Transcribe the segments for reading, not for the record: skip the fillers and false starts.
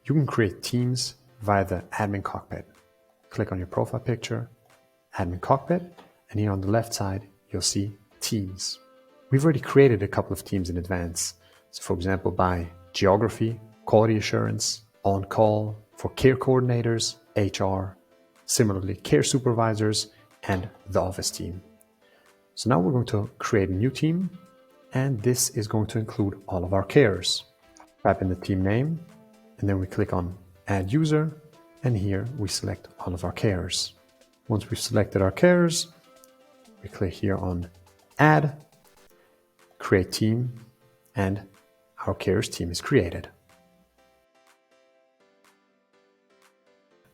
You can create teams via the admin cockpit. Click on your profile picture, admin cockpit, and here on the left side, you'll see teams. We've already created a couple of teams in advance. So for example, by geography, quality assurance, on-call, for care coordinators, HR, similarly care supervisors, and the office team. So now we're going to create a new team, and this is going to include all of our carers. Type in the team name, and then we click on add user, and here we select all of our carers. Once we've selected our carers, we click here on add, create team, and our carers team is created.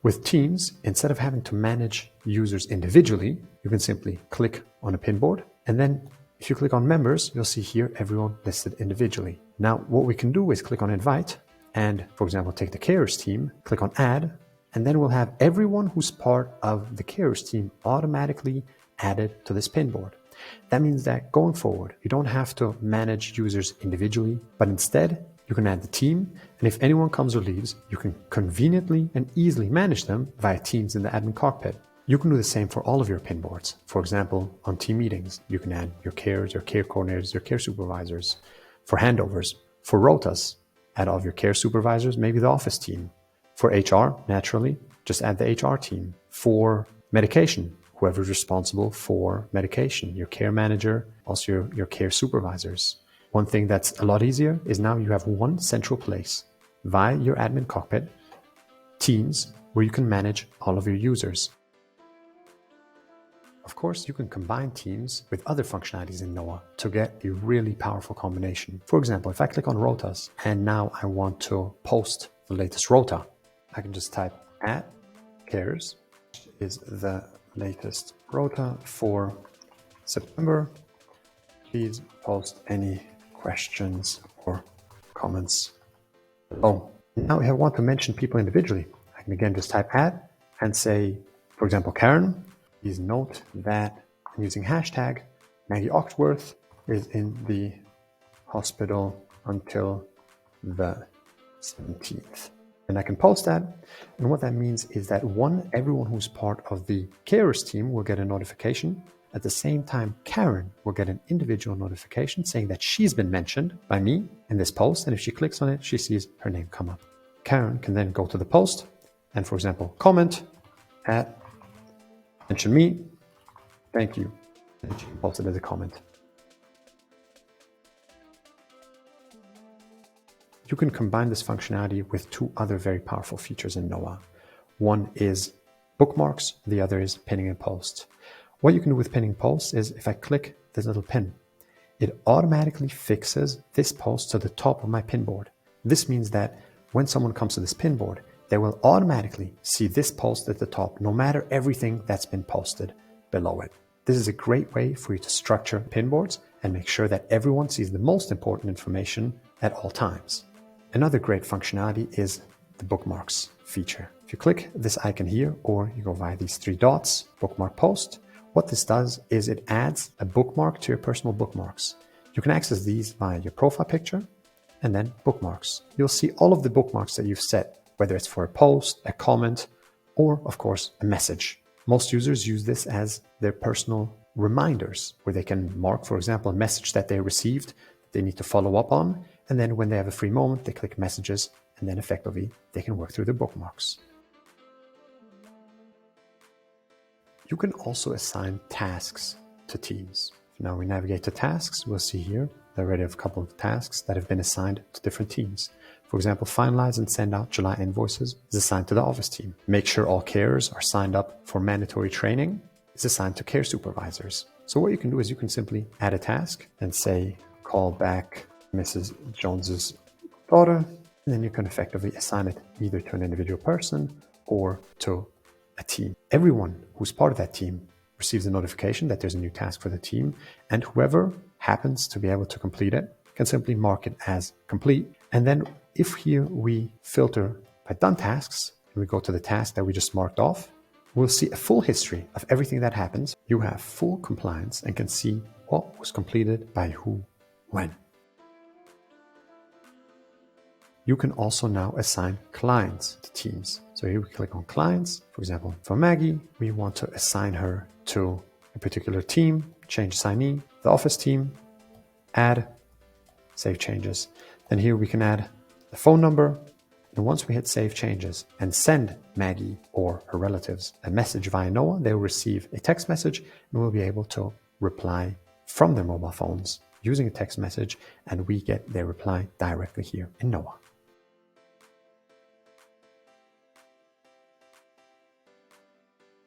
With teams, instead of having to manage users individually, you can simply click on a pinboard, and then if you click on members, you'll see here everyone listed individually. Now what we can do is click on invite, and for example take the carers team, click on add, and then we'll have everyone who's part of the carers team automatically added to this pinboard. That means that going forward, you don't have to manage users individually, but instead you can add the team, and if anyone comes or leaves, you can conveniently and easily manage them via teams in the admin cockpit. You can do the same for all of your pinboards. For example, on team meetings, you can add your carers, your care coordinators, your care supervisors. For handovers, for rotas, add all of your care supervisors, maybe the office team. For HR, naturally, just add the HR team. For medication, whoever is responsible for medication, your care manager, also your care supervisors. One thing that's a lot easier is now you have one central place via your admin cockpit, teams, where you can manage all of your users. Of course, you can combine teams with other functionalities in nooa to get a really powerful combination. For example, if I click on rotas and now I want to post the latest rota, I can just type at carers is the latest rota for September. Please post any questions or comments below. Now if I want to mention people individually, I can again just type add and say, for example, Karen. Please note that I'm using hashtag Maggie Oxworth is in the hospital until the 17th. And I can post that. And what that means is that everyone who's part of the carers team will get a notification. At the same time, Karen will get an individual notification saying that she's been mentioned by me in this post. And if she clicks on it, she sees her name come up. Karen can then go to the post and, for example, comment at mention me, thank you, and she can post it as a comment. You can combine this functionality with two other very powerful features in nooa. One is bookmarks, the other is pinning and post. What you can do with pinning posts is if I click this little pin, it automatically fixes this post to the top of my pinboard. This means that when someone comes to this pinboard, they will automatically see this post at the top, no matter everything that's been posted below it. This is a great way for you to structure pinboards and make sure that everyone sees the most important information at all times. Another great functionality is the bookmarks feature. If you click this icon here, or you go via these three dots, bookmark post, what this does is it adds a bookmark to your personal bookmarks. You can access these via your profile picture and then bookmarks. You'll see all of the bookmarks that you've set, whether it's for a post, a comment, or of course, a message. Most users use this as their personal reminders, where they can mark, for example, a message that they received that they need to follow up on. And then when they have a free moment, they click messages, and then effectively they can work through the bookmarks. You can also assign tasks to teams. Now we navigate to tasks, we'll see here I already have a couple of tasks that have been assigned to different teams. For example, finalize and send out July invoices is assigned to the office team. Make sure all carers are signed up for mandatory training is assigned to care supervisors. So what you can do is you can simply add a task and say, call back Mrs. Jones's daughter, and then you can effectively assign it either to an individual person or to a team. Everyone who's part of that team receives a notification that there's a new task for the team, and whoever happens to be able to complete it can simply mark it as complete. And then if here we filter by done tasks, and we go to the task that we just marked off, we'll see a full history of everything that happens. You have full compliance and can see what was completed by who, when. You can also now assign clients to teams. So here we click on clients. For example, for Maggie, we want to assign her to a particular team, change assignee, the office team, add, save changes. Then here we can add the phone number. And once we hit save changes and send Maggie or her relatives a message via nooa, they will receive a text message and we'll be able to reply from their mobile phones using a text message, and we get their reply directly here in nooa.